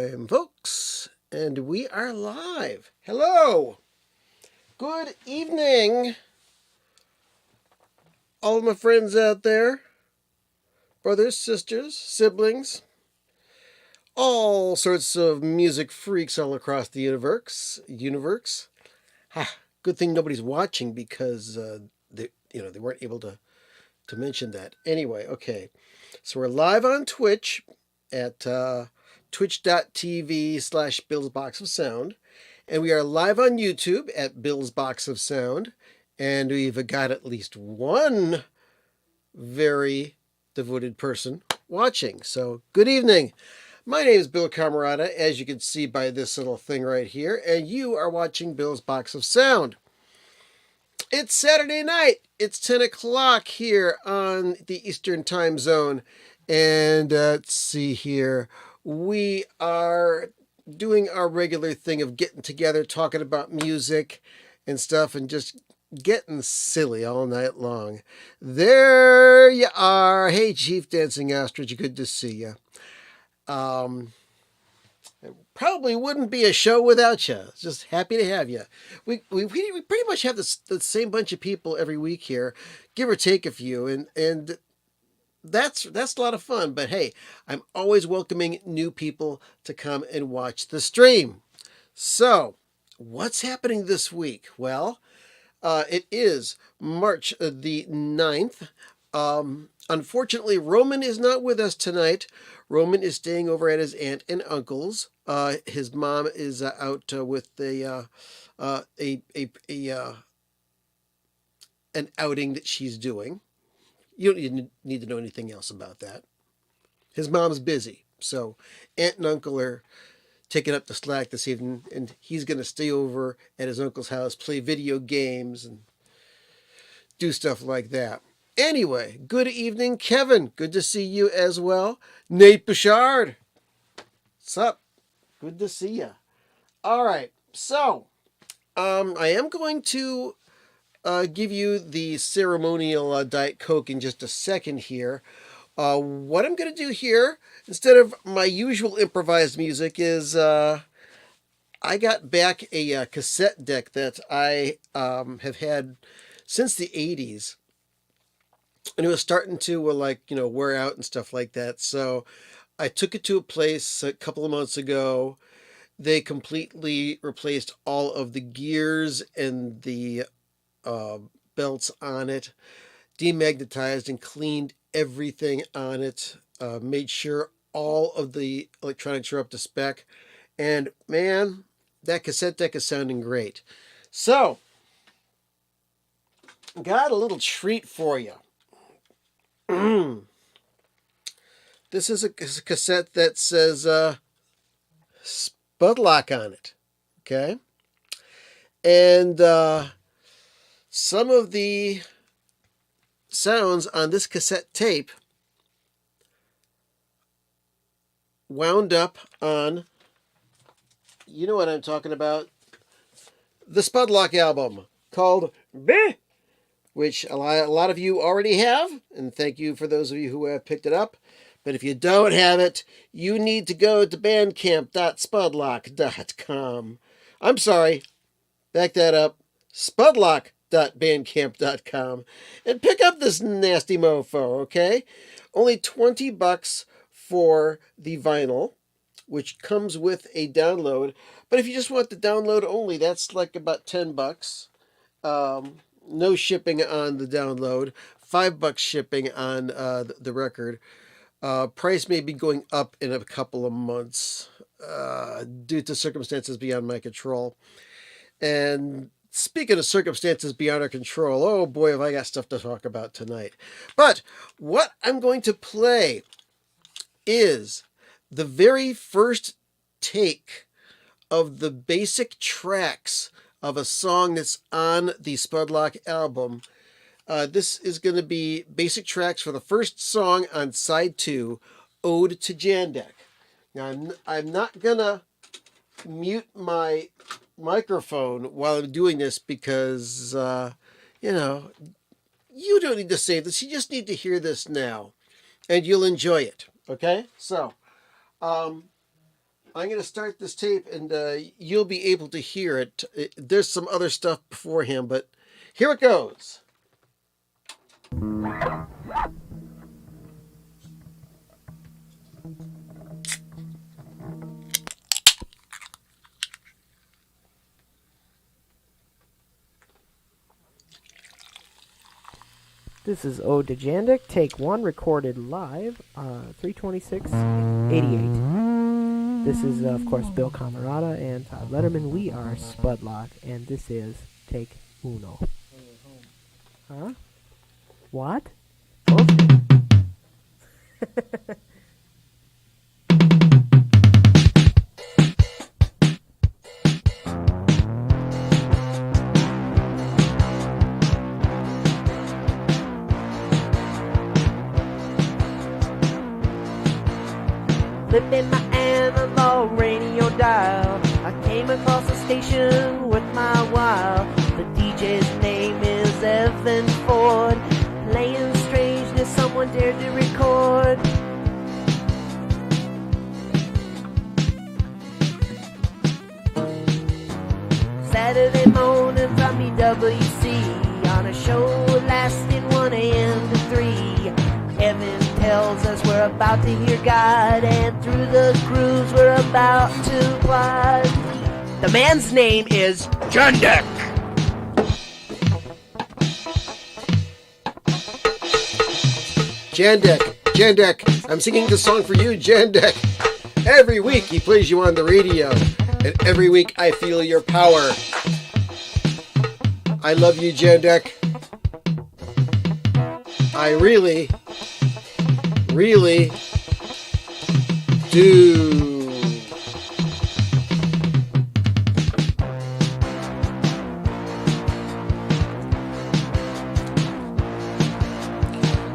time, folks, and we are live. Hello, good evening, all of my friends out there, brothers, sisters, siblings, all sorts of music freaks all across the universe. Ha! Good thing nobody's watching because they weren't able to mention that. Anyway, okay, so we're live on Twitch at twitch.tv/Bill's Box of Sound. And we are live on YouTube at Bill's Box of Sound. And we've got at least one very devoted person watching. So good evening. My name is Bill Camerata, as you can see by this little thing right here. And you are watching Bill's Box of Sound. It's Saturday night. It's 10 o'clock here on the Eastern Time Zone. And let's see here. We are doing our regular thing of getting together, talking about music and stuff, and just getting silly all night long. There you are. Hey, Chief Dancing Ostrich. Good to see you. It probably wouldn't be a show without you. Just happy to have you. We pretty much have the same bunch of people every week here, give or take a few, and that's a lot of fun. But hey, I'm always welcoming new people to come and watch the stream. So, what's happening this week? Well, it is March the 9th. Unfortunately, Roman is not with us tonight. Roman is staying over at his aunt and uncle's. His mom is out with an outing that she's doing. You don't need to know anything else about that. His mom's busy, so aunt and uncle are taking up the slack this evening, and he's going to stay over at his uncle's house, play video games, and do stuff like that. Anyway, good evening, Kevin. Good to see you as well. Nate Bouchard. What's up? Good to see you. All right, so I am going to give you the ceremonial Diet Coke in just a second here. What I'm going to do here, instead of my usual improvised music, is I got back a cassette deck that I have had since the 80s. And it was starting to wear out and stuff like that. So I took it to a place a couple of months ago. They completely replaced all of the gears and the belts on it, demagnetized and cleaned everything on it, made sure all of the electronics are up to spec, and man, that cassette deck is sounding great. So, got a little treat for you. This is a cassette that says Spudlock on it, okay? And some of the sounds on this cassette tape wound up on, you know what I'm talking about, the Spudlock album called Beh, which a lot of you already have, and thank you for those of you who have picked it up. But if you don't have it, you need to go to bandcamp.spudlock.com. I'm sorry, back that up, spudlock.bandcamp.com, and pick up this nasty mofo, okay? Only $20 for the vinyl, which comes with a download. But if you just want the download only, that's like about $10. No shipping on the download, $5 shipping on the record. Price may be going up in a couple of months due to circumstances beyond my control. And speaking of circumstances beyond our control, oh boy, have I got stuff to talk about tonight. But what I'm going to play is the very first take of the basic tracks of a song that's on the Spudlock album. This is going to be basic tracks for the first song on side 2, Ode to Jandek. Now, I'm not going to mute my microphone while I'm doing this because, you don't need to save this. You just need to hear this now, and you'll enjoy it. Okay? So, I'm going to start this tape, and you'll be able to hear it. There's some other stuff beforehand, but here it goes. This is Ode to Jandik, take 1, recorded live, 3/26/88. This is, of course, Bill Camarada and Todd Letterman. We are Spudlock, and this is take uno. Huh? What? Flipping my analog radio dial, I came across a station with my while. The DJ's name is Evan Ford, playing strangeness someone dared to record. Saturday mornings on BWC, on a show lasting 1 a.m. to 3. Evan tells us we're about to hear God, and through the grooves we're about to glide. The man's name is Jandik. Jandik, I'm singing this song for you, Jandik. Every week he plays you on the radio, and every week I feel your power. I love you, Jandik. I really do.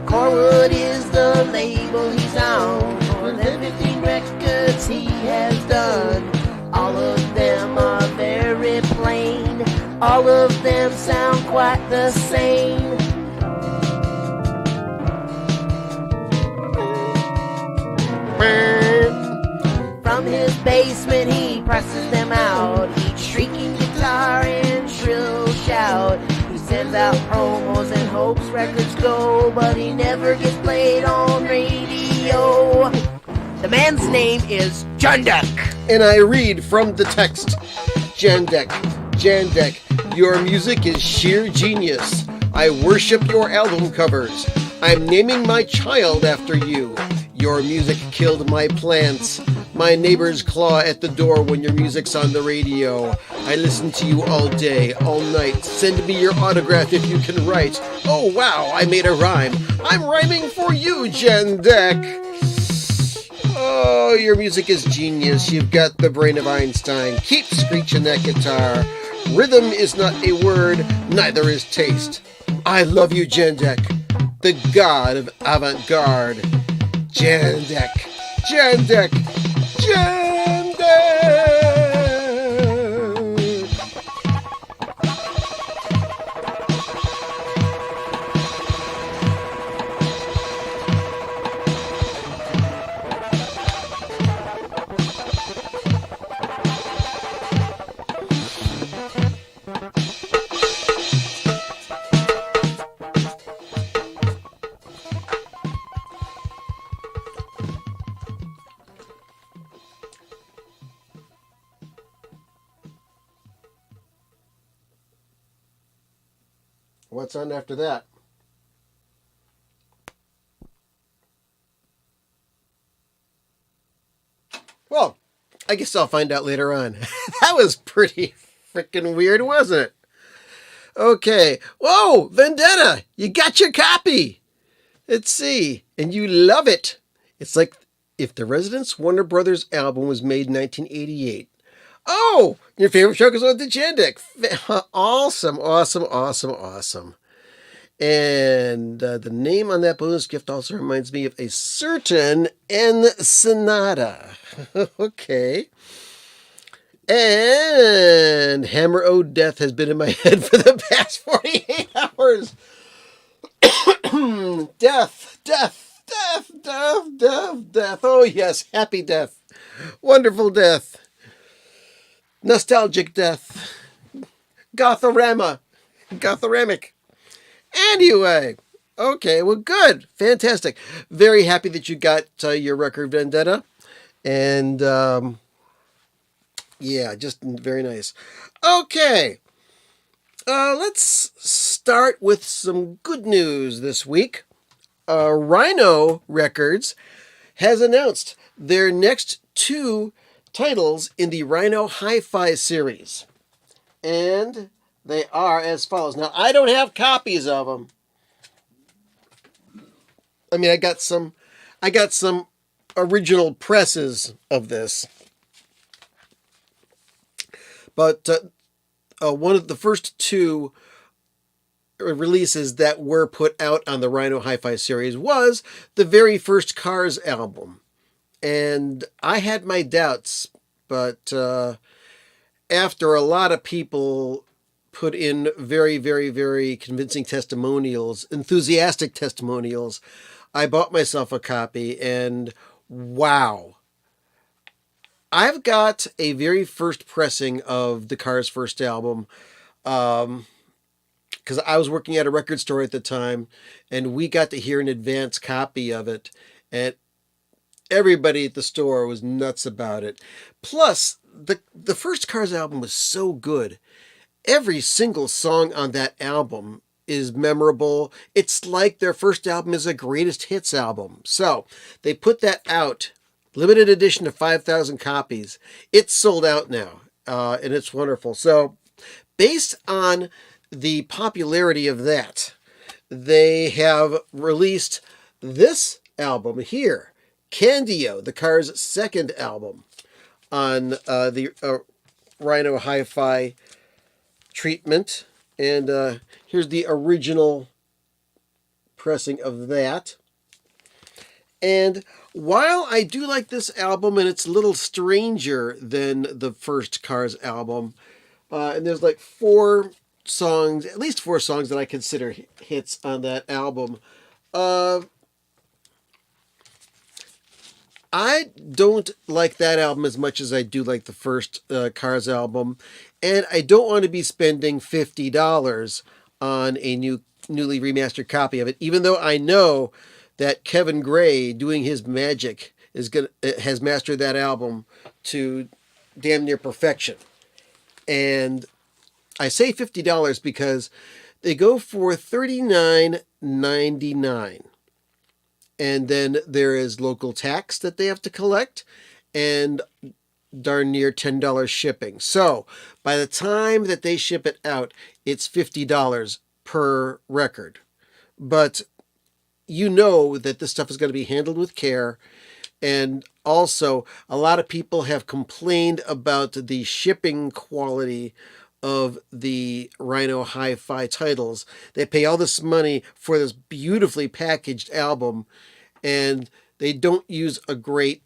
Corwood is the label he's on. More than 15 records he has done. All of them are very plain. All of them sound quite the same. From his basement he presses them out, each shrieking guitar and shrill shout. He sends out promos and hopes records go, but he never gets played on radio. The man's name is Jandik. And I read from the text. Jandik, your music is sheer genius. I worship your album covers. I'm naming my child after you. Your music killed my plants. My neighbors claw at the door when your music's on the radio. I listen to you all day, all night. Send me your autograph if you can write. Oh wow, I made a rhyme. I'm rhyming for you, Jandik. Oh, your music is genius. You've got the brain of Einstein. Keep screeching that guitar. Rhythm is not a word, neither is taste. I love you, Jandik, the god of avant-garde. Jandik. What's on after that? Well, I guess I'll find out later on. That was pretty freaking weird, wasn't it? Okay. Whoa, Vendetta, you got your copy. Let's see. And you love it. It's like if the Residence Warner Brothers album was made in 1988. Oh, your favorite show goes on to Jandik. Awesome. And the name on that bonus gift also reminds me of a certain Ensenada. Okay. And Hammer O Death has been in my head for the past 48 hours. Death. Oh yes, happy death. Wonderful death. Nostalgic death. Gothorama. Gothoramic. Anyway. Okay, well, good. Fantastic. Very happy that you got your record, Vendetta. And, yeah, just very nice. Okay. Let's start with some good news this week. Rhino Records has announced their next two titles in the Rhino Hi-Fi series. And they are as follows. Now, I don't have copies of them. I mean, I got some original presses of this. But one of the first two releases that were put out on the Rhino Hi-Fi series was the very first Cars album. And I had my doubts, but after a lot of people put in very, very, very convincing testimonials, enthusiastic testimonials, I bought myself a copy, and wow. I've got a very first pressing of the Cars' first album, because I was working at a record store at the time, and we got to hear an advance copy of it, and everybody at the store was nuts about it. Plus, the first Cars album was so good. Every single song on that album is memorable. It's like their first album is a greatest hits album. So they put that out, limited edition of 5,000 copies. It's sold out now, and it's wonderful. So based on the popularity of that, they have released this album here, Candio, the Cars' second album, on the Rhino Hi-Fi treatment. And here's the original pressing of that. And while I do like this album, and it's a little stranger than the first Cars album, and there's like at least four songs that I consider hits on that album. I don't like that album as much as I do like the first Cars album, and I don't want to be spending $50 on a newly remastered copy of it, even though I know that Kevin Gray, doing his magic, has mastered that album to damn near perfection. And I say $50 because they go for $39.99. And then there is local tax that they have to collect, and darn near $10 shipping. So by the time that they ship it out, it's $50 per record. But you know that this stuff is going to be handled with care. And also, a lot of people have complained about the shipping quality of the Rhino Hi-Fi titles. They pay all this money for this beautifully packaged album, and they don't use a great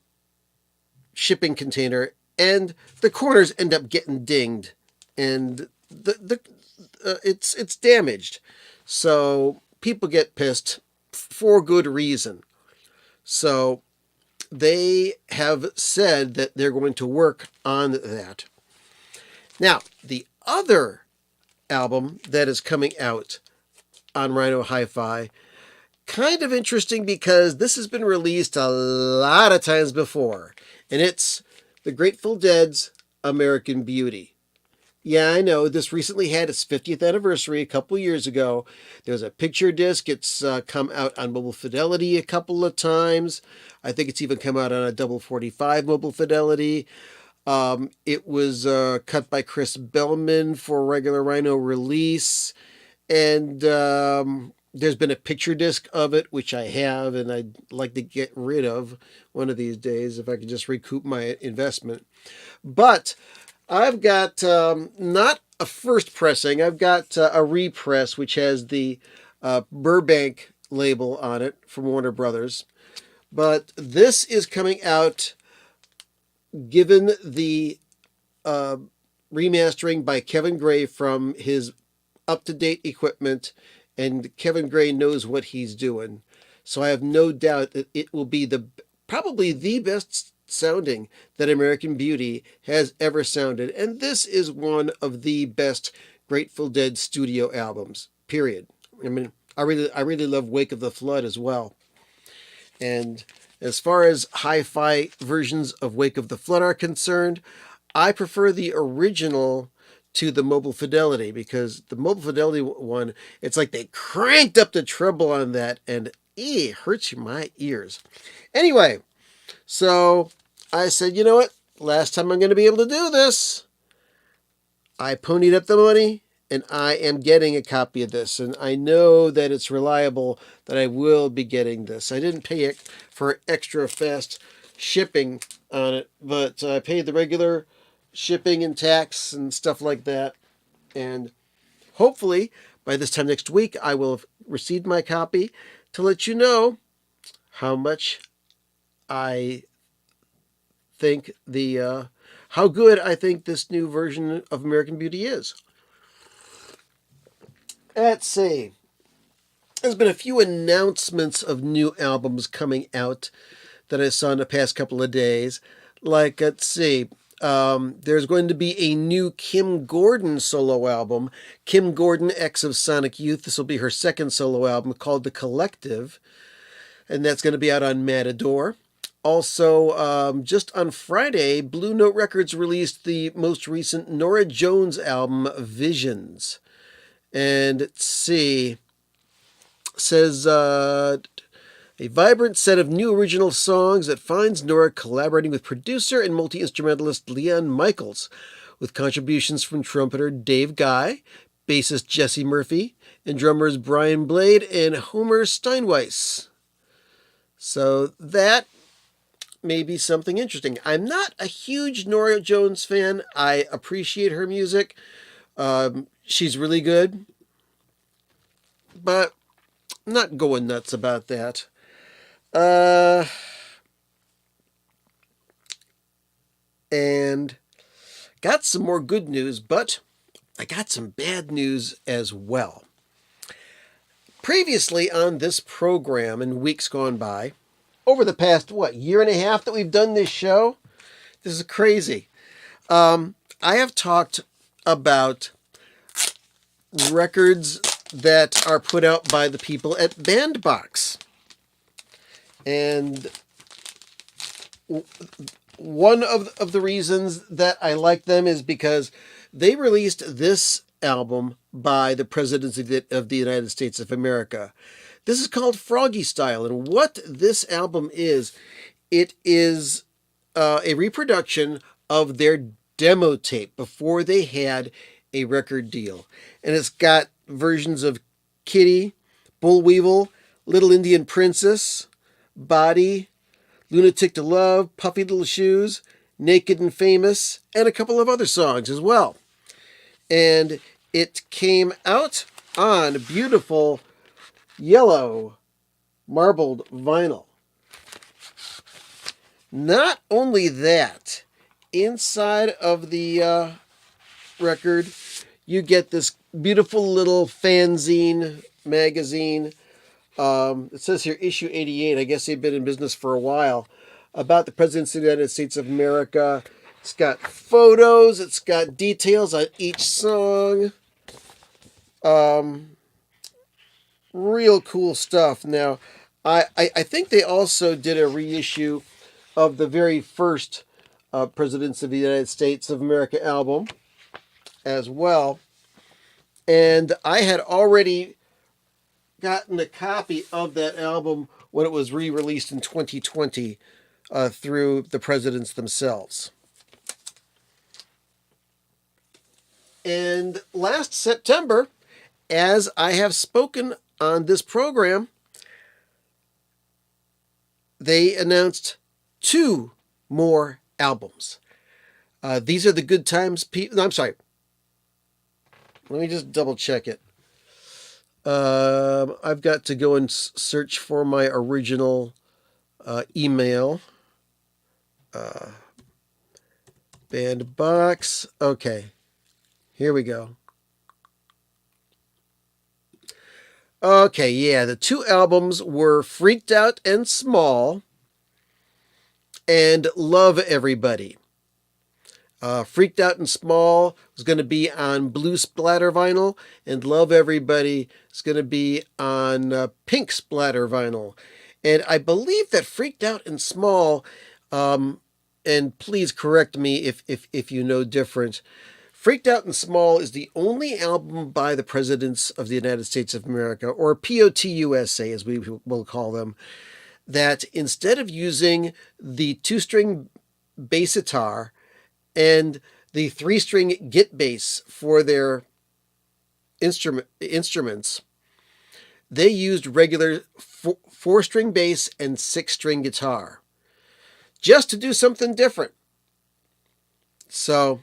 shipping container, and the corners end up getting dinged, and it's damaged. So people get pissed for good reason. So they have said that they're going to work on that. Now, the other album that is coming out on Rhino Hi-Fi, kind of interesting because this has been released a lot of times before, and it's the Grateful Dead's American Beauty. Yeah, I know, this recently had its 50th anniversary a couple years ago. There's a picture disc. It's come out on Mobile Fidelity a couple of times. I think it's even come out on a double 45 Mobile Fidelity. It was cut by Chris Bellman for regular Rhino release. And there's been a picture disc of it, which I have, and I'd like to get rid of one of these days if I could just recoup my investment. But I've got not a first pressing. I've got a repress, which has the Burbank label on it from Warner Brothers. But this is coming out given the remastering by Kevin Gray from his up-to-date equipment, and Kevin Gray knows what he's doing. So I have no doubt that it will be probably the best sounding that American Beauty has ever sounded, and this is one of the best Grateful Dead studio albums. Period. I mean, I really love Wake of the Flood as well. And as far as hi-fi versions of Wake of the Flood are concerned, I prefer the original to the Mobile Fidelity, because the Mobile Fidelity one, it's like they cranked up the treble on that, and it hurts my ears. Anyway, so I said, you know what? Last time I'm going to be able to do this. I ponied up the money, and I am getting a copy of this. And I know that it's reliable that I will be getting this. I didn't pay it for extra fast shipping on it, but I paid the regular shipping and tax and stuff like that. And hopefully by this time next week, I will have received my copy to let you know how much I think how good I think this new version of American Beauty is. Let's see. There's been a few announcements of new albums coming out that I saw in the past couple of days. Like, let's see. There's going to be a new Kim Gordon solo album, Kim Gordon X of Sonic Youth. This will be her second solo album called The Collective, and that's going to be out on Matador. Also, just on Friday, Blue Note Records released the most recent Norah Jones album, Visions. And let's see, says a vibrant set of new original songs that finds Norah collaborating with producer and multi-instrumentalist Leon Michaels, with contributions from trumpeter Dave Guy, bassist Jesse Murphy, and drummers Brian Blade and Homer Steinweiss. So that may be something interesting. I'm not a huge Norah Jones fan. I appreciate her music. She's really good, but I'm not going nuts about that. And got some more good news, but I got some bad news as well. Previously on this program in weeks gone by, over the past, year and a half that we've done this show, this is crazy. I have talked about records that are put out by the people at Bandbox. And one of the reasons that I like them is because they released this album by the President of the United States of America. This is called Froggy Style, and what this album is, it is a reproduction of their demo tape before they had a record deal. And it's got versions of Kitty, Bull Weevil, Little Indian Princess, Body, Lunatic to Love, Puffy Little Shoes, Naked and Famous, and a couple of other songs as well. And it came out on beautiful yellow marbled vinyl. Not only that, inside of the record, you get this beautiful little fanzine magazine. It says here issue 88. I guess they've been in business for a while. About the President of the United States of America. It's got photos. It's got details on each song. Real cool stuff. Now, I think they also did a reissue of the very first Presidents of the United States of America album as well. And I had already gotten a copy of that album when it was re-released in 2020 through the presidents themselves. And last September, as I have spoken on this program, they announced 2 more albums. These are the Good Times people. No, I'm sorry. Let me just double check it. I've got to go and search for my original email. Bandbox. Okay. Here we go. Okay, yeah, the 2 albums were Freaked Out and Small. and Love Everybody. Freaked Out and Small is going to be on blue splatter vinyl, and Love Everybody is going to be on pink splatter vinyl. And I believe that Freaked Out and Small, and please correct me if you know different, Freaked Out and Small is the only album by the Presidents of the United States of America, or POTUSA as we will call them, that instead of using the 2-string bass guitar and the 3-string git bass for their instruments, they used regular 4-string bass and 6-string guitar just to do something different. So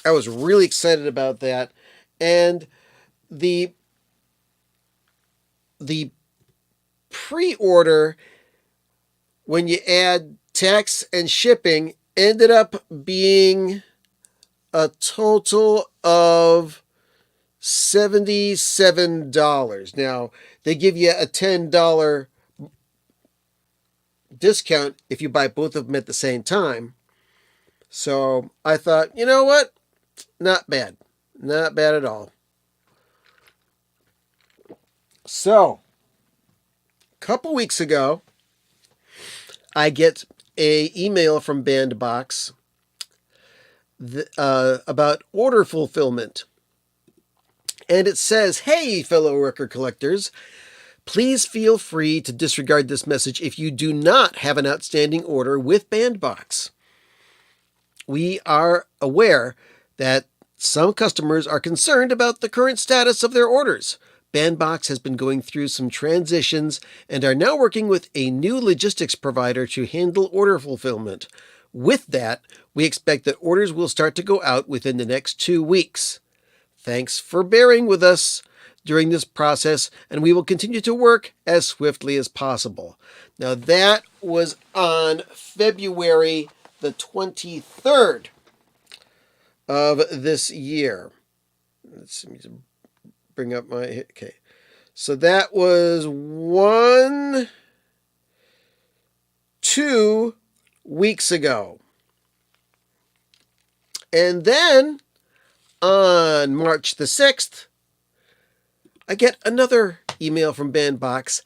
I was really excited about that. And the pre-order, when you add tax and shipping, ended up being a total of $77. Now, they give you a $10 discount if you buy both of them at the same time. So I thought, you know what? Not bad. Not bad at all. So, a couple weeks ago, I get an email from Bandbox about order fulfillment. And it says, "Hey, fellow record collectors, please feel free to disregard this message if you do not have an outstanding order with Bandbox. We are aware that some customers are concerned about the current status of their orders. Bandbox has been going through some transitions and are now working with a new logistics provider to handle order fulfillment. With that, we expect that orders will start to go out within the next 2 weeks. Thanks for bearing with us during this process, and we will continue to work as swiftly as possible." Now, that was on February the 23rd of this year. Let's bring up my... Okay. So that was 2 weeks ago. And then on March the 6th, I get another email from Bandbox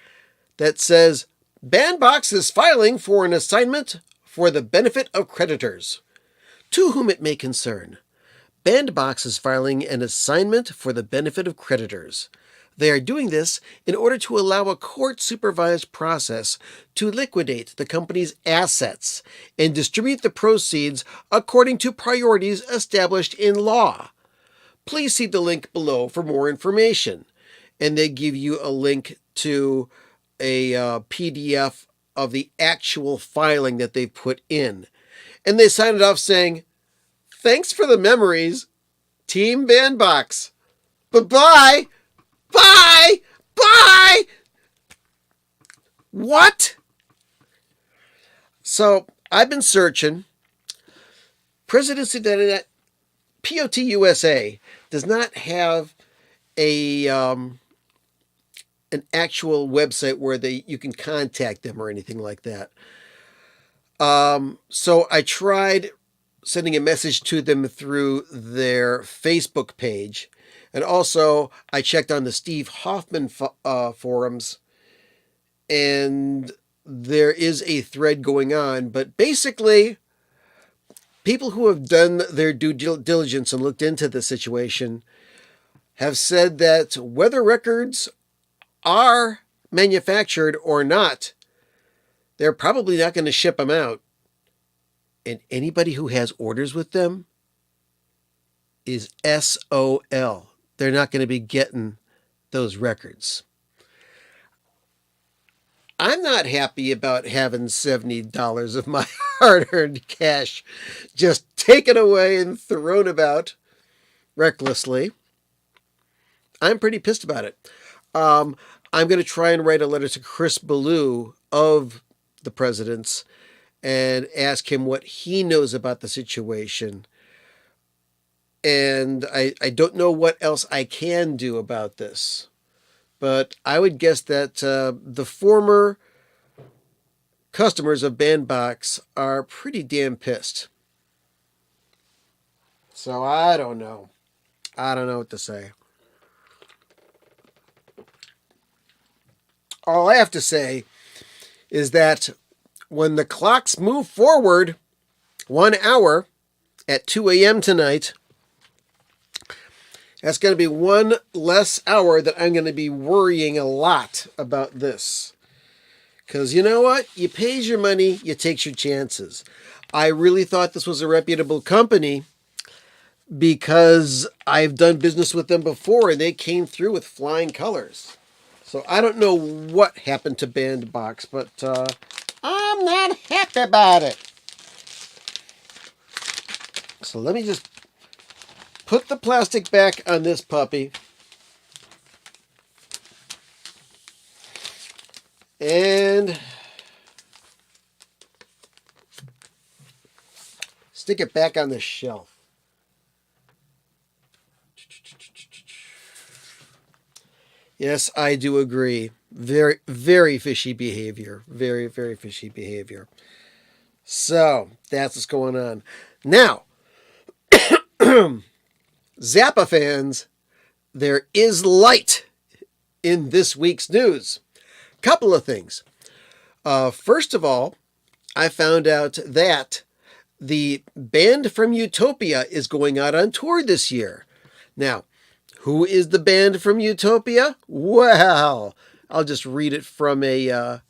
that says, "Bandbox is filing for an assignment for the benefit of creditors. To whom it may concern, Bandbox is filing an assignment for the benefit of creditors. They are doing this in order to allow a court-supervised process to liquidate the company's assets and distribute the proceeds according to priorities established in law. Please see the link below for more information." And they give you a link to a PDF of the actual filing that they put in. And they sign it off saying, "Thanks for the memories, Team Bandbox. Bye-bye. Bye. Bye." What? So I've been searching. Presidency Internet, POTUSA, does not have an actual website where you can contact them or anything like that. So I tried sending a message to them through their Facebook page. And also I checked on the Steve Hoffman forums, and there is a thread going on. But basically, people who have done their due diligence and looked into the situation have said that whether records are manufactured or not, they're probably not going to ship them out. And anybody who has orders with them is SOL. They're not going to be getting those records. I'm not happy about having $70 of my hard-earned cash just taken away and thrown about recklessly. I'm pretty pissed about it. I'm going to try and write a letter to Chris Ballou of the Presidents and ask him what he knows about the situation. And I don't know what else I can do about this. But I would guess that the former customers of Bandbox are pretty damn pissed. So I don't know. I don't know what to say. All I have to say is that when the clocks move forward 1 hour at 2 a.m. tonight, that's going to be one less hour that I'm going to be worrying a lot about this. Because you know what? You pays your money, you takes your chances. I really thought this was a reputable company because I've done business with them before and they came through with flying colors. So I don't know what happened to Bandbox, but I'm not happy about it. So let me just put the plastic back on this puppy. And stick it back on the shelf. Yes, I do agree. Very, very fishy behavior. Very, very fishy behavior. So, that's what's going on. Now, Zappa fans, there is light in this week's news. Couple of things. First of all, I found out that the band from Utopia is going out on tour this year. Now, who is the band from Utopia? Well, I'll just read it from a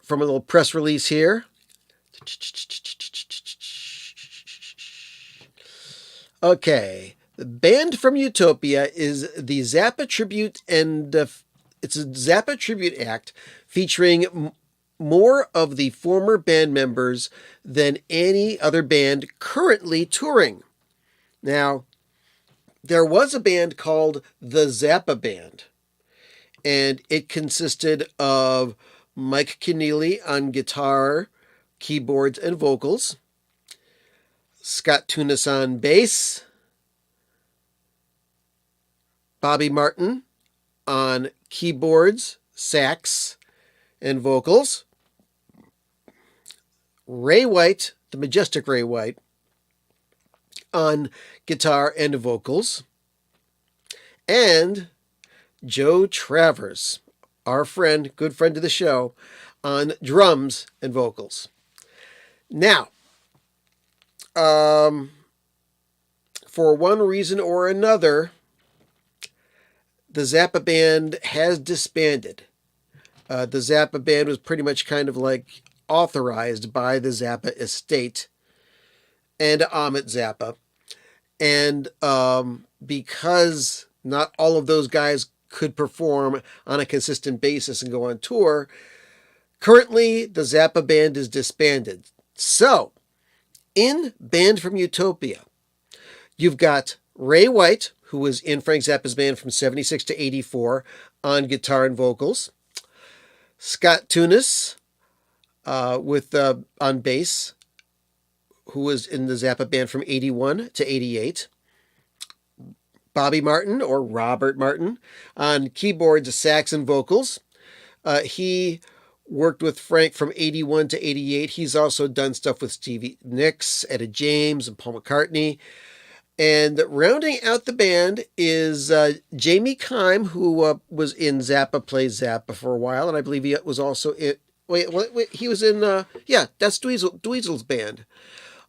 little press release here. Okay, the band from Utopia is the Zappa tribute, and it's a Zappa tribute act featuring more of the former band members than any other band currently touring. Now, there was a band called the Zappa Band, and it consisted of Mike Keneally on guitar, keyboards, and vocals, Scott Tunis on bass, Bobby Martin on keyboards, sax, and vocals, Ray White, the majestic Ray White, on guitar and vocals, and Joe Travers, our friend, good friend of the show, on drums and vocals. Now, for one reason or another, the Zappa Band has disbanded. The Zappa Band was pretty much kind of like authorized by the Zappa estate and Amit Zappa. And because not all of those guys could perform on a consistent basis and go on tour, currently the Zappa Band is disbanded. So, in Band from Utopia, you've got Ray White, who was in Frank Zappa's band from 76 to 84 on guitar and vocals, Scott Tunis on bass, who was in the Zappa Band from 81 to 88, Bobby Martin, or Robert Martin, on keyboards, sax, and vocals. He worked with Frank from 81 to 88. He's also done stuff with Stevie Nicks, Etta James, and Paul McCartney. And rounding out the band is Jamie Kime, who was in Zappa Plays Zappa for a while, and I believe he was also in... Wait, he was in... that's Dweezil's band.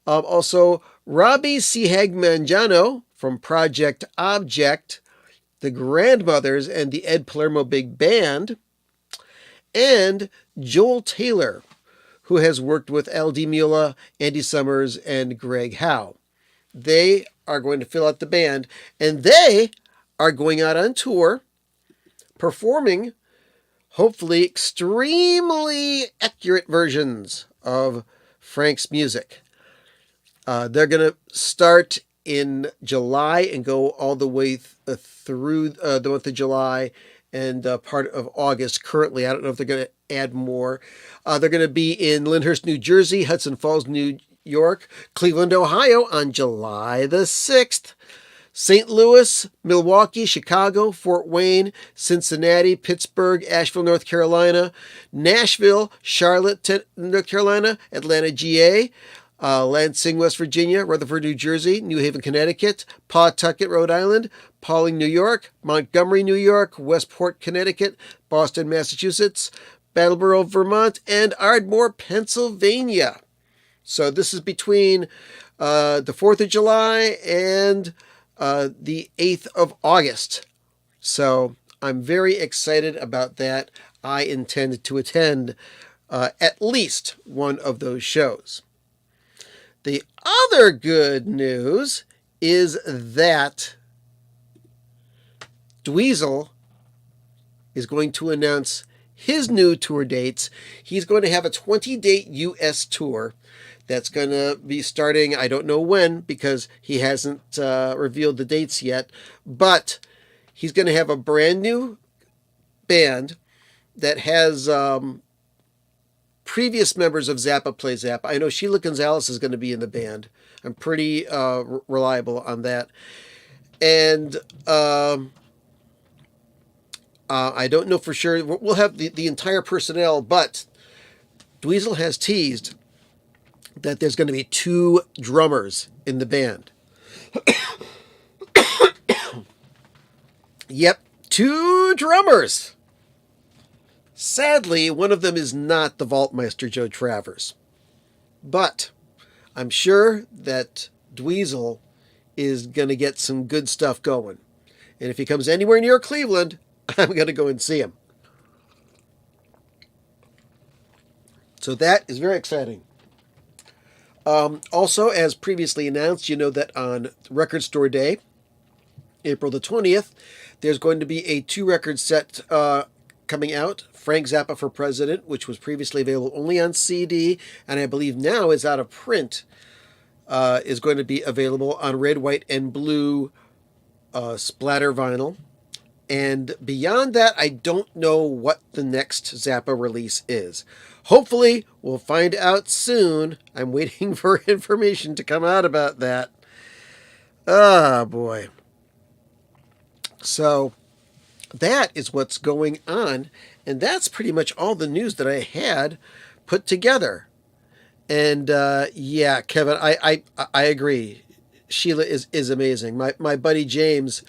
Also, Robbie Sihag-Mangiano from Project Object, the Grandmothers, and the Ed Palermo Big Band, and Joel Taylor, who has worked with Al Di Meola, Andy Summers, and Greg Howe. They are going to fill out the band, and they are going out on tour, performing, hopefully, extremely accurate versions of Frank's music. They're going to start in July and go all the way through the month of July and part of August currently. I don't know if they're going to add more. They're going to be in Lyndhurst, New Jersey, Hudson Falls, New York, Cleveland, Ohio on July the 6th, St. Louis, Milwaukee, Chicago, Fort Wayne, Cincinnati, Pittsburgh, Asheville, North Carolina, Nashville, Charlotte, North Carolina, Atlanta, GA, Lansing, West Virginia, Rutherford, New Jersey, New Haven, Connecticut, Pawtucket, Rhode Island, Pawling, New York, Montgomery, New York, Westport, Connecticut, Boston, Massachusetts, Brattleboro, Vermont, and Ardmore, Pennsylvania. So this is between the 4th of July and the 8th of August. So I'm very excited about that. I intend to attend at least one of those shows. The other good news is that Dweezil is going to announce his new tour dates. He's going to have a 20-date U.S. tour that's going to be starting, I don't know when, because he hasn't revealed the dates yet, but he's going to have a brand new band that has previous members of Zappa Play Zappa. I know Sheila Gonzalez is going to be in the band. I'm pretty reliable on that. And I don't know for sure. We'll have the entire personnel, but Dweezil has teased that there's going to be 2 drummers in the band. Yep, 2 drummers. Sadly, one of them is not the Vaultmeister Joe Travers. But I'm sure that Dweezil is going to get some good stuff going. And if he comes anywhere near Cleveland, I'm going to go and see him. So that is very exciting. Also, as previously announced, you know that on Record Store Day, April the 20th, there's going to be a 2-record set coming out. Frank Zappa for President, which was previously available only on CD, and I believe now is out of print, is going to be available on red, white, and blue splatter vinyl. And beyond that, I don't know what the next Zappa release is. Hopefully, we'll find out soon. I'm waiting for information to come out about that. Oh, boy. So, that is what's going on. And that's pretty much all the news that I had put together. And, yeah, Kevin, I agree. Sheila is amazing. My buddy James,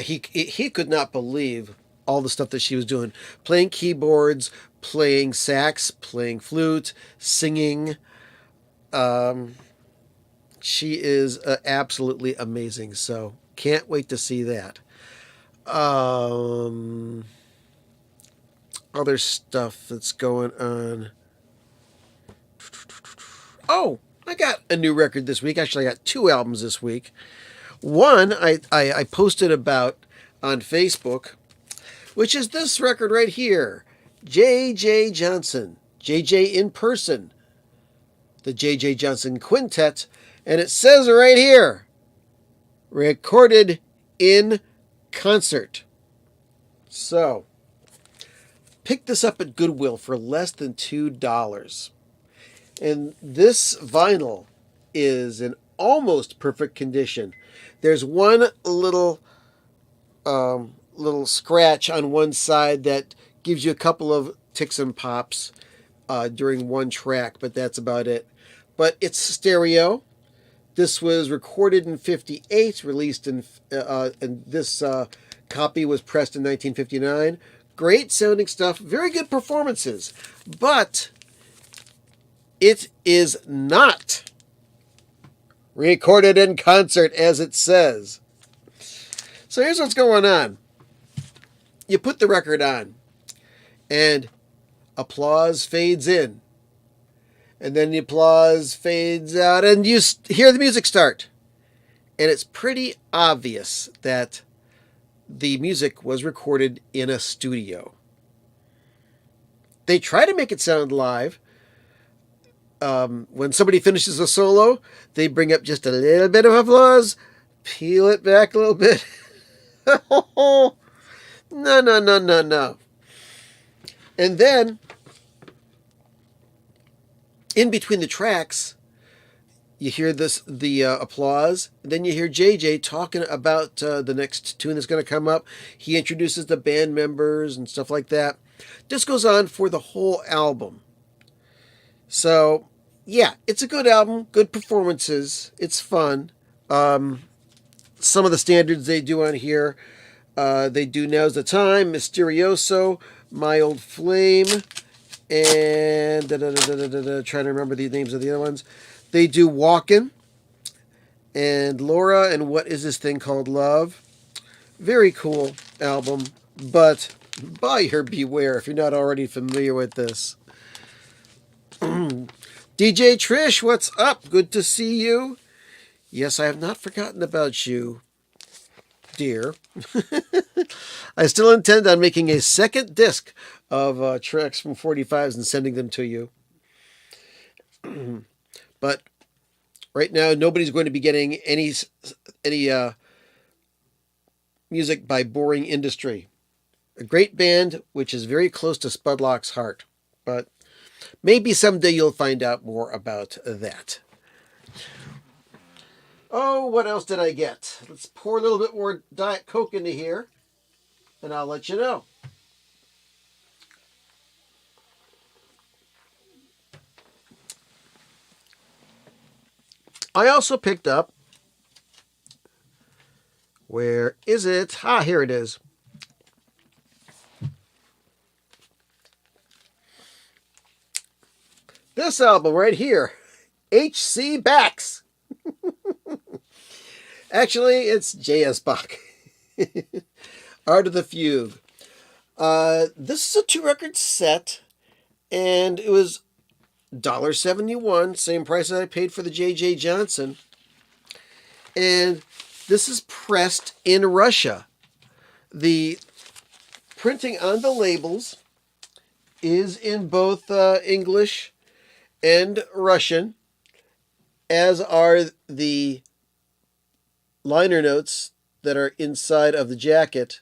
he could not believe all the stuff that she was doing. Playing keyboards, playing sax, playing flute, singing. She is absolutely amazing. So can't wait to see that. Other stuff that's going on. Oh, I got a new record this week. Actually, I got 2 albums this week. One I posted about on Facebook, which is this record right here. J.J. Johnson. J.J. in person. The J.J. Johnson Quintet. And it says right here, recorded in concert. So, pick this up at Goodwill for less than $2. And this vinyl is in almost perfect condition. There's one little scratch on one side that gives you a couple of ticks and pops during one track, but that's about it. But it's stereo. This was recorded in '58, released and this copy was pressed in 1959. Great sounding stuff, very good performances, but it is not recorded in concert as it says. So here's what's going on. You put the record on, and applause fades in. And then the applause fades out, and you hear the music start. And it's pretty obvious that the music was recorded in a studio. They try to make it sound live. When somebody finishes a solo, they bring up just a little bit of applause, peel it back a little bit. No. And then, in between the tracks, You hear the applause. Then you hear JJ talking about the next tune that's going to come up. He introduces the band members and stuff like that. This goes on for the whole album. So, yeah, it's a good album, good performances. It's fun. Some of the standards they do on here, they do Now's the Time, Mysterioso, My Old Flame, and trying to remember the names of the other ones. They do Walkin', and Laura, and What Is This Thing Called Love. Very cool album, but buyer beware if you're not already familiar with this. DJ Trish, what's up? Good to see you. Yes, I have not forgotten about you, dear. I still intend on making a second disc of tracks from 45s and sending them to you. But right now, nobody's going to be getting any music by Boring Industry. A great band, which is very close to Spudlock's heart. But maybe someday you'll find out more about that. Oh, what else did I get? Let's pour a little bit more Diet Coke into here, and I'll let you know. I also picked up, where is it? Here it is. This album right here, H.C. Bax. Actually, it's J.S. Bach. Art of the Fugue. This is a 2-record set, and it was $1.71, same price that I paid for the J.J. Johnson. And this is pressed in Russia. The printing on the labels is in both English and Russian, as are the liner notes that are inside of the jacket.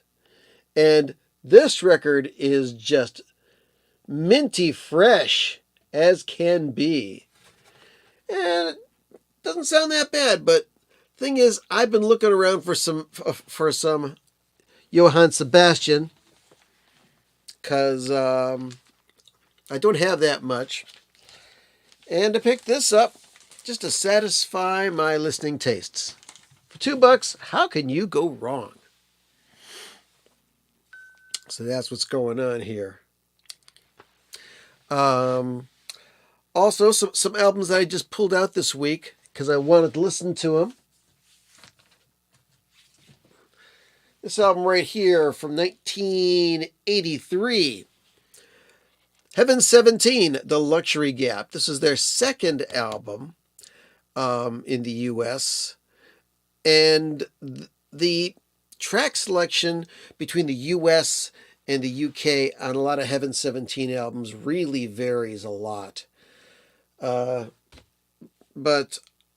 And this record is just minty fresh as can be. And it doesn't sound that bad, but thing is, I've been looking around for some Johann Sebastian, because I don't have that much. And to pick this up, just to satisfy my listening tastes. For $2, how can you go wrong? So that's what's going on here. Also, some albums that I just pulled out this week because I wanted to listen to them. This album right here from 1983. Heaven 17, The Luxury Gap. This is their second album in the U.S. And the track selection between the U.S. and the U.K. on a lot of Heaven 17 albums really varies a lot. But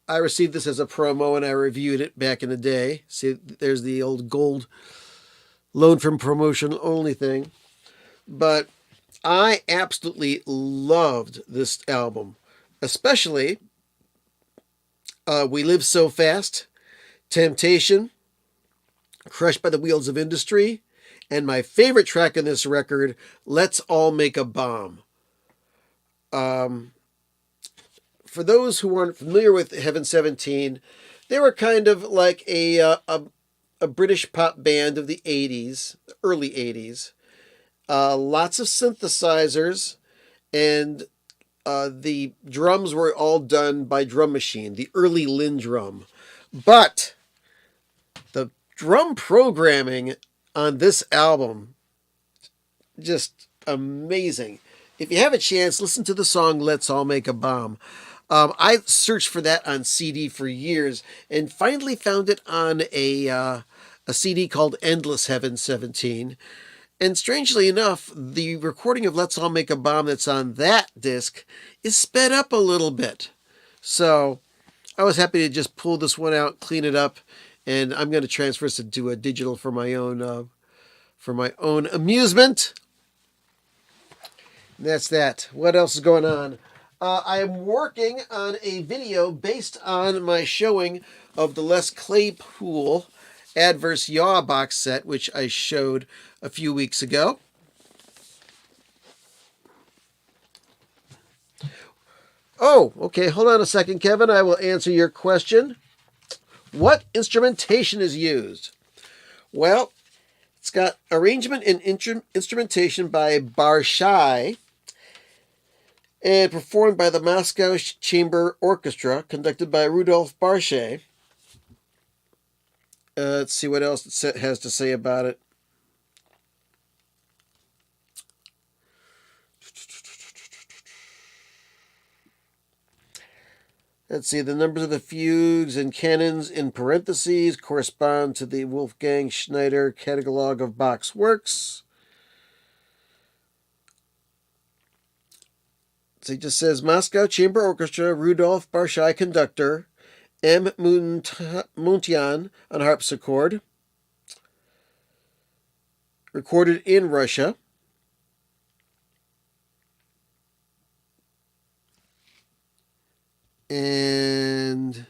I received this as a promo and I reviewed it back in the day. See, there's the old gold loan from promotion only thing. But I absolutely loved this album, especially We Live So Fast, Temptation, Crushed by the Wheels of Industry, and my favorite track on this record, Let's All Make a Bomb. For those who aren't familiar with Heaven 17, they were kind of like a British pop band of the 80s, early 80s. Lots of synthesizers, and the drums were all done by drum machine, the early Lindrum. But the drum programming on this album, just amazing. If you have a chance, listen to the song Let's All Make a Bomb. I searched for that on CD for years and finally found it on a CD called Endless Heaven 17. And strangely enough, the recording of Let's All Make a Bomb that's on that disc is sped up a little bit. So I was happy to just pull this one out, clean it up, and I'm going to transfer this into a digital for my own amusement. And that's that. What else is going on? I am working on a video based on my showing of the Les Claypool Adverse Yaw box set, which I showed a few weeks ago. Oh, okay, hold on a second, Kevin. I will answer your question. What instrumentation is used? Well, it's got arrangement and instrumentation by Barshai and performed by the Moscow Chamber Orchestra, conducted by Rudolf Barshai. Let's see what else it has to say about it. Let's see, the numbers of the fugues and canons in parentheses correspond to the Wolfgang Schneider catalog of Bach's works. So it just says Moscow Chamber Orchestra, Rudolf Barshai conductor, M. Muntian on harpsichord. Recorded in Russia. And it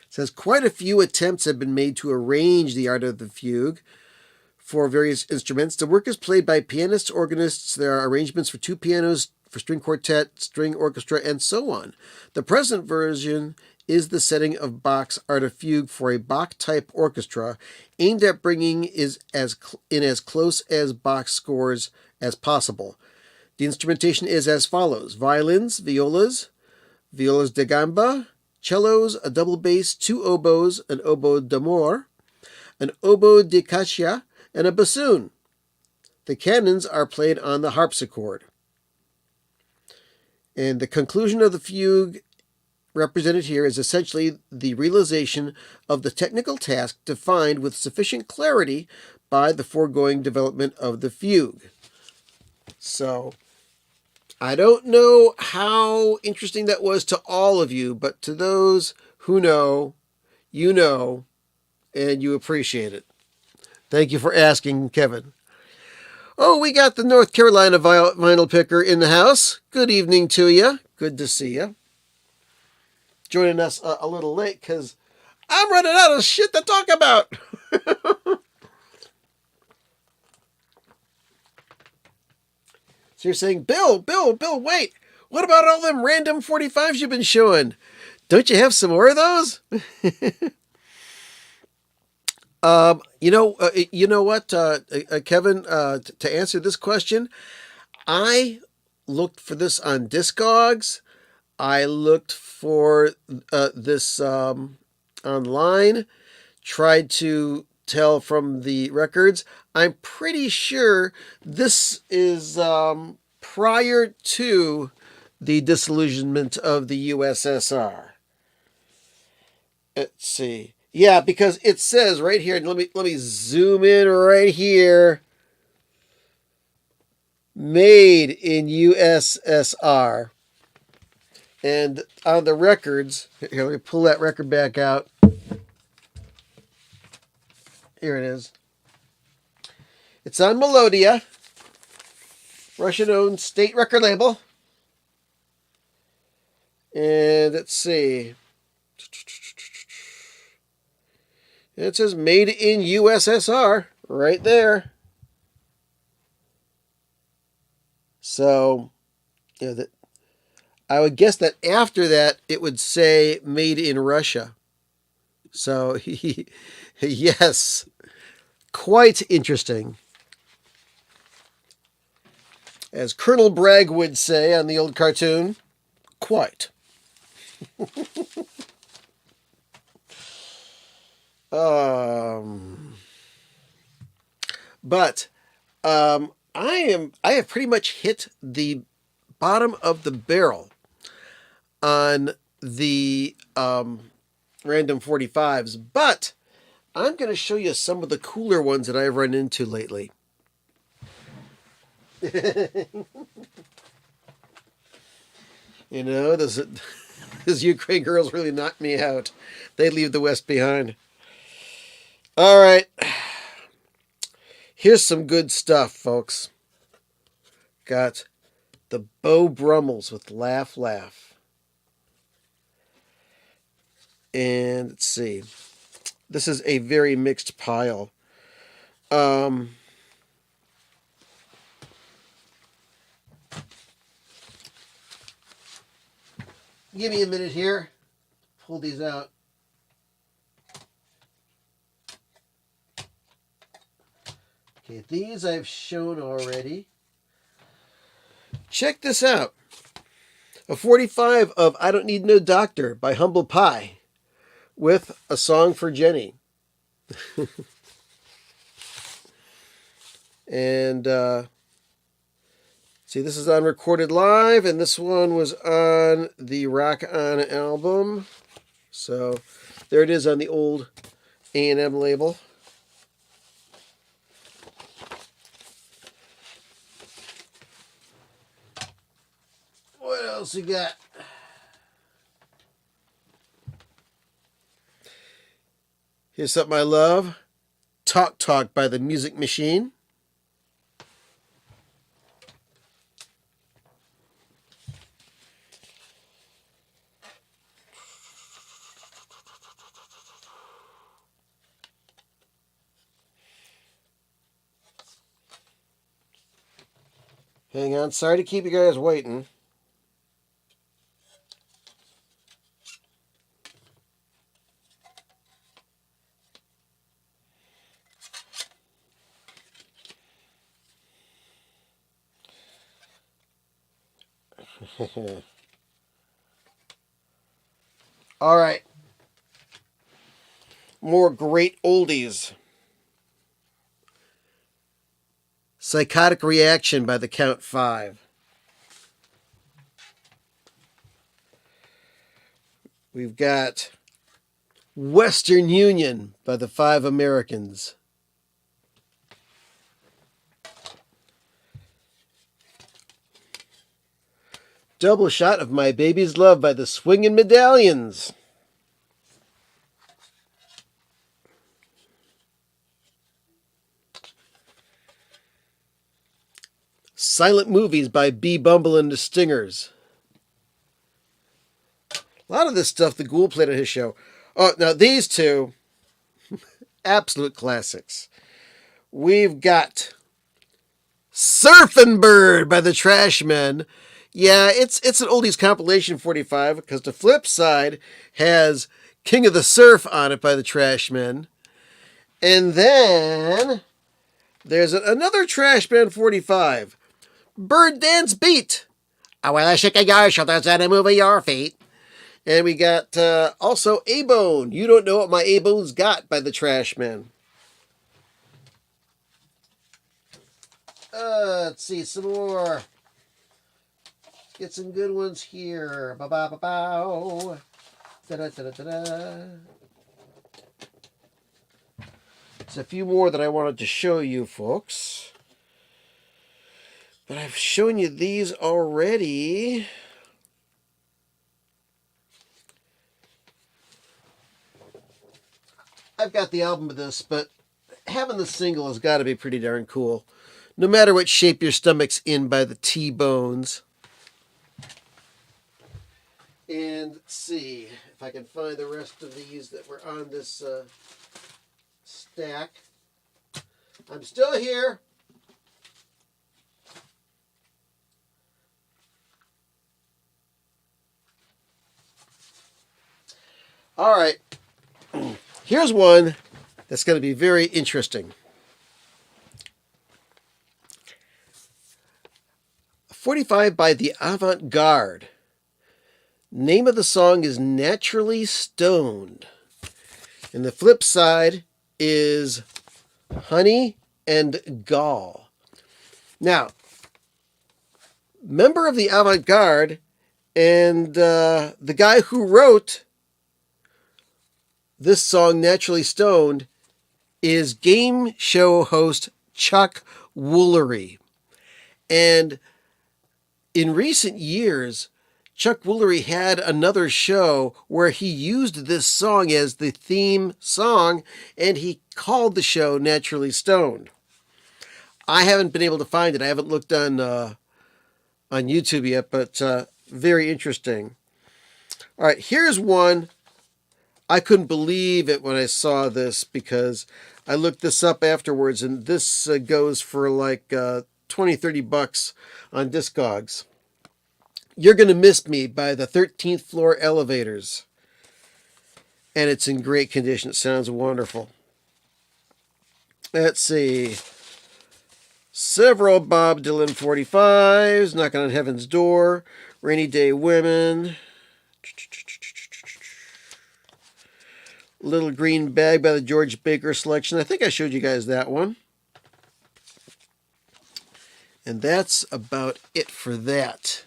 says quite a few attempts have been made to arrange the art of the fugue for various instruments. The work is played by pianists, organists. There are arrangements for two pianos, for string quartet, string orchestra, and so on. The present version is the setting of Bach's Art of Fugue for a Bach-type orchestra, aimed at bringing in as close as Bach's scores as possible. The instrumentation is as follows: violins, violas da gamba, cellos, a double bass, two oboes, an oboe d'amore, an oboe di caccia, and a bassoon. The canons are played on the harpsichord. And the conclusion of the fugue represented here is essentially the realization of the technical task defined with sufficient clarity by the foregoing development of the fugue. So, I don't know how interesting that was to all of you, but to those who know, you know, and you appreciate it. Thank you for asking, Kevin. Oh, we got the North Carolina vinyl picker in the house. Good evening to you. Good to see you. Joining us a little late because I'm running out of shit to talk about. So you're saying, Bill, wait. What about all them random 45s you've been showing? Don't you have some more of those? You know what, Kevin, to answer this question, I looked for this on Discogs. I looked for this online, tried to tell from the records. I'm pretty sure this is prior to the disillusionment of the USSR. Let's see. Yeah, because it says right here, let me zoom in right here. Made in USSR. And on the records, here, let me pull that record back out. Here it is. It's on Melodia, Russian-owned state record label. And let's see. It says made in USSR right there. So, I would guess that after that it would say made in Russia. So, yes, quite interesting. As Colonel Bragg would say on the old cartoon, quite. I have pretty much hit the bottom of the barrel on the random 45s, but I'm going to show you some of the cooler ones that I've run into lately. You know, those Ukraine girls really knocked me out. They leave the West behind. All right. Here's some good stuff, folks. Got The Beau Brummels with Laugh Laugh. And let's see. This is a very mixed pile. Give me a minute here. Pull these out. Okay, these I've shown already. Check this out. A 45 of I Don't Need No Doctor by Humble Pie with A Song for Jenny. And see, this is on Recorded Live, and this one was on the Rock On album. So there it is on the old A&M label. What else you got? Here's something I love. Talk Talk by the Music Machine. Hang on, sorry to keep you guys waiting. All right. More great oldies. Psychotic Reaction by the Count 5. We've got Western Union by the Five Americans. Double Shot of My Baby's Love by the Swingin' Medallions. Silent Movies by B. Bumble and the Stingers. A lot of this stuff the Ghoul played on his show. Oh, now these two, absolute classics. We've got Surfin' Bird by the Trashmen. Yeah, it's an oldies compilation 45 because the flip side has King of the Surf on it by the Trashmen. And then there's another Trashmen 45. Bird Dance Beat. Oh, well, I shake your shoulders and I move your feet. And we got also A-Bone. You Don't Know What My A-Bone's Got by the Trashmen. Let's see, some more. Get some good ones here. Ba-ba-ba-bow. Da-da-da-da-da-da. There's a few more that I wanted to show you, folks. But I've shown you these already. I've got the album of this, but having the single has got to be pretty darn cool. No matter what shape your stomach's in by the T-Bones. And let's see if I can find the rest of these that were on this stack. I'm still here. All right. Here's one that's going to be very interesting. 45 by the Avant-Garde. Name of the song is Naturally Stoned. And the flip side is Honey and Gall. Now, member of the Avant-Garde and the guy who wrote this song, Naturally Stoned, is game show host Chuck Woolery. And in recent years, Chuck Woolery had another show where he used this song as the theme song, and he called the show Naturally Stoned. I haven't been able to find it. I haven't looked on on YouTube yet, but very interesting. All right, here's one. I couldn't believe it when I saw this because I looked this up afterwards, and this goes for like 20, $30 on Discogs. You're Gonna Miss Me by the 13th Floor Elevators. And it's in great condition. It sounds wonderful. Let's see. Several Bob Dylan 45s, Knocking on Heaven's Door, Rainy Day Women, Little Green Bag by the George Baker Selection. I think I showed you guys that one. And that's about it for that.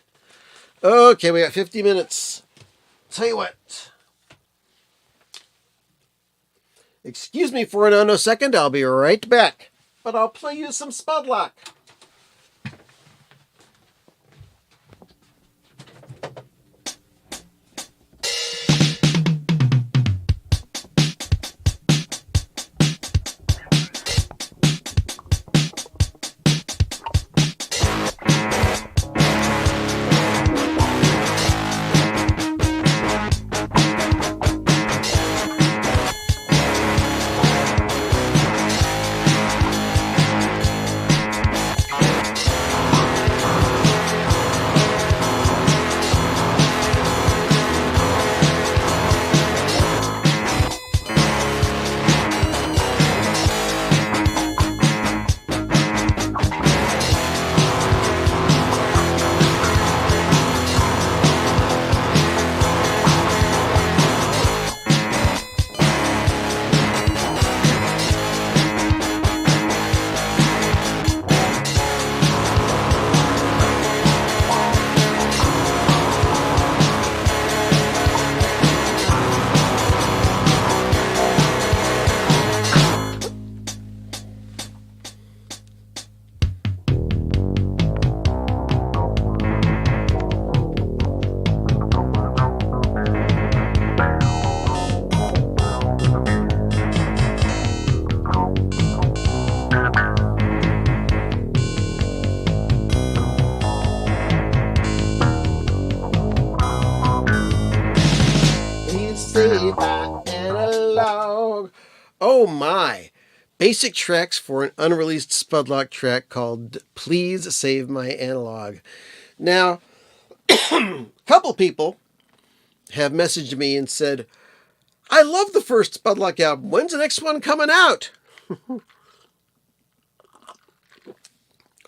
Okay, we got 50 minutes. Tell you what. Excuse me for a nanosecond. I'll be right back. But I'll play you some Spudlock. Save my analog. Oh my. Basic tracks for an unreleased Spudlock track called Please Save My Analog. Now, a couple people have messaged me and said, I love the first Spudlock album. When's the next one coming out?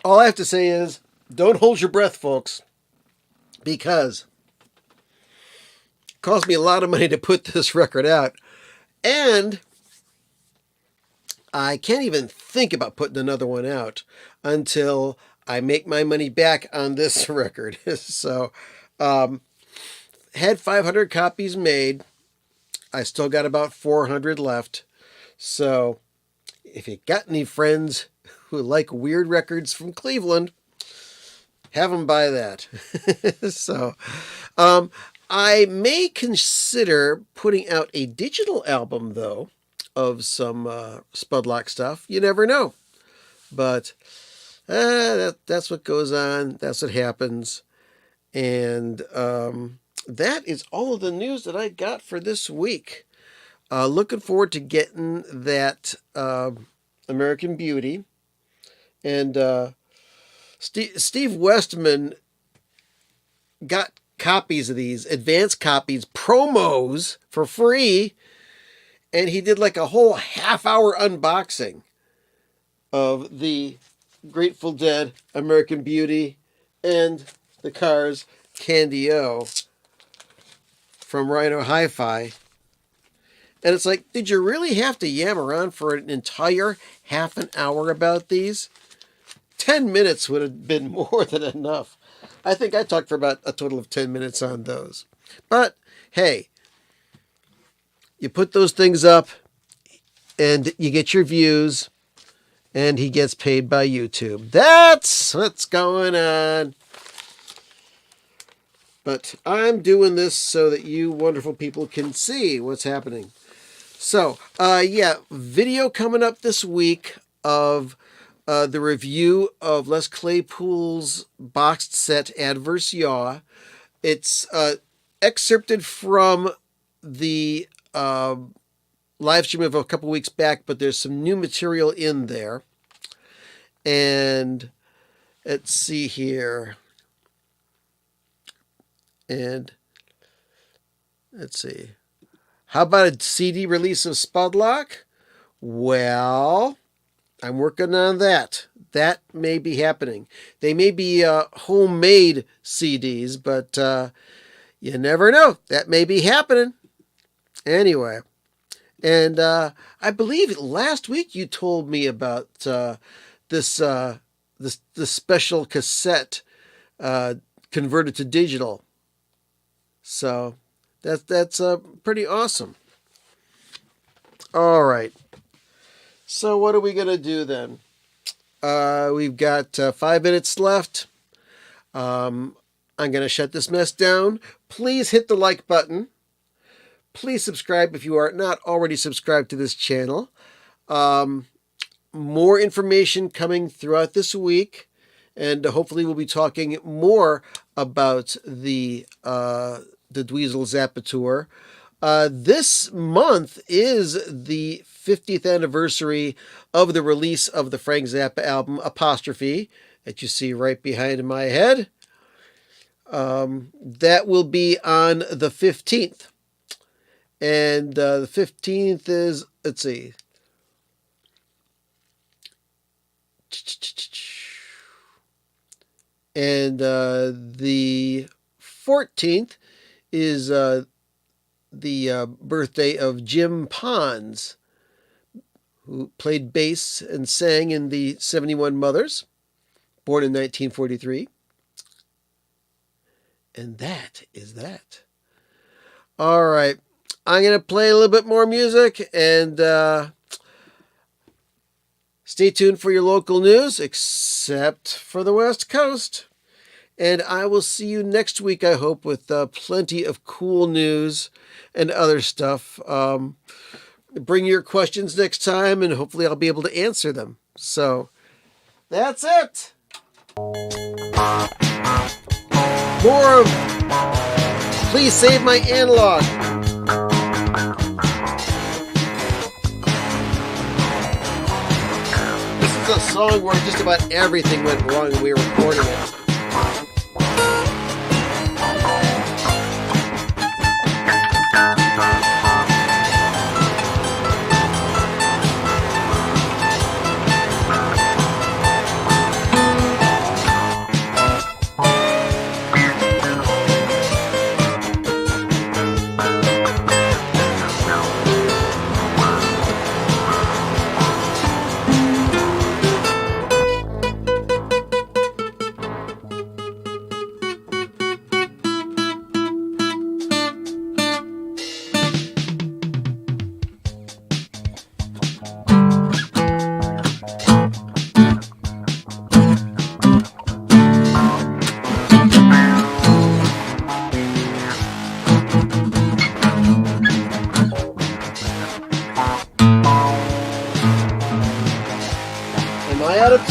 All I have to say is, don't hold your breath, folks, because it cost me a lot of money to put this record out, and I can't even think about putting another one out until I make my money back on this record. So, had 500 copies made. I still got about 400 left. So, if you got any friends who like weird records from Cleveland, have them buy that. So, I may consider putting out a digital album, though, of some Spudlock stuff. You never know. But that's what goes on. That's what happens. And that is all of the news that I got for this week. Looking forward to getting that American Beauty. And Steve Westman got copies of these, advanced copies, promos for free. And he did like a whole half-hour unboxing of the Grateful Dead, American Beauty, and the Cars Candy-O from Rhino Hi-Fi. And it's like, did you really have to yammer on for an entire half an hour about these? 10 minutes would have been more than enough. I think I talked for about a total of 10 minutes on those. But, hey, you put those things up, and you get your views, and he gets paid by YouTube. That's what's going on. But I'm doing this so that you wonderful people can see what's happening. So, video coming up this week of the review of Les Claypool's boxed set Adverse Yaw. It's excerpted from the live stream of a couple weeks back, but there's some new material in there. And let's see here. And let's see. How about a CD release of Spudlock? Well, I'm working on that. That may be happening. They may be homemade CDs, but you never know. That may be happening. Anyway. And I believe last week you told me about this special cassette converted to digital. So that's pretty awesome. All right. So what are we going to do then? We've got 5 minutes left. I'm going to shut this mess down. Please hit the like button. Please subscribe if you are not already subscribed to this channel. More information coming throughout this week. And hopefully we'll be talking more about the Dweezil Zappa tour. This month is the 50th anniversary of the release of the Frank Zappa album Apostrophe that you see right behind my head. That will be on the 15th. And the 15th is, let's see. And the 14th is the birthday of Jim Pons, who played bass and sang in the 71 Mothers, born in 1943. And that is that. All right. I'm going to play a little bit more music and stay tuned for your local news, except for the West Coast. And I will see you next week, I hope, with plenty of cool news and other stuff. Bring your questions next time, and hopefully I'll be able to answer them. So, that's it. More of Please Save My Analog. This is a song where just about everything went wrong when we were recording it.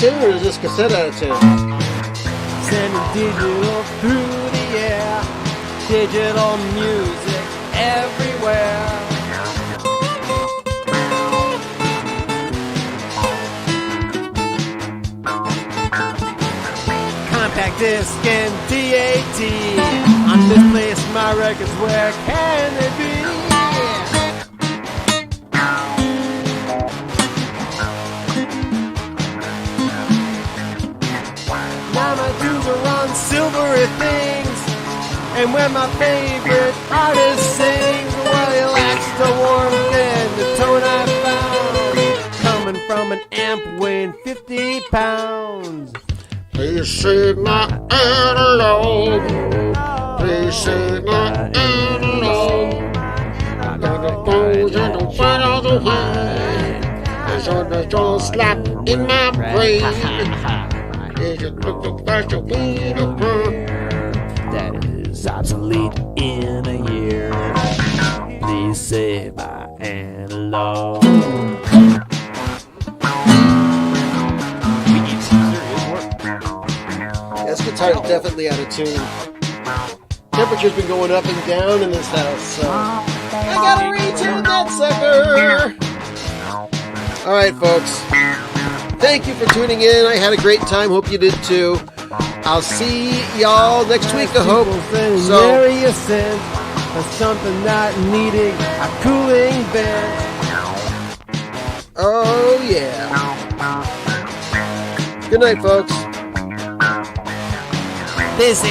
Or is this cassette out of tune? Sending digital through the air, digital music everywhere. Compact disc and DAT, on this place my records, where can they be? Silvery things, and when my favorite artist sings, well, he lacks the warmth and the tone I found, coming from an amp weighing 50 pounds. Please save my analog. Please save my analog. I got the bones and the fight all the way. There's all the jaw slap in my brain. That is obsolete in a year. Please save my analog. car's definitely out of tune. Temperature's been going up and down in this house, so I gotta retune that sucker. All right, folks. Thank you for tuning in. I had a great time. Hope you did too. I'll see y'all next week, I hope. So, something not needing a cooling vent. oh yeah. Good night, folks. This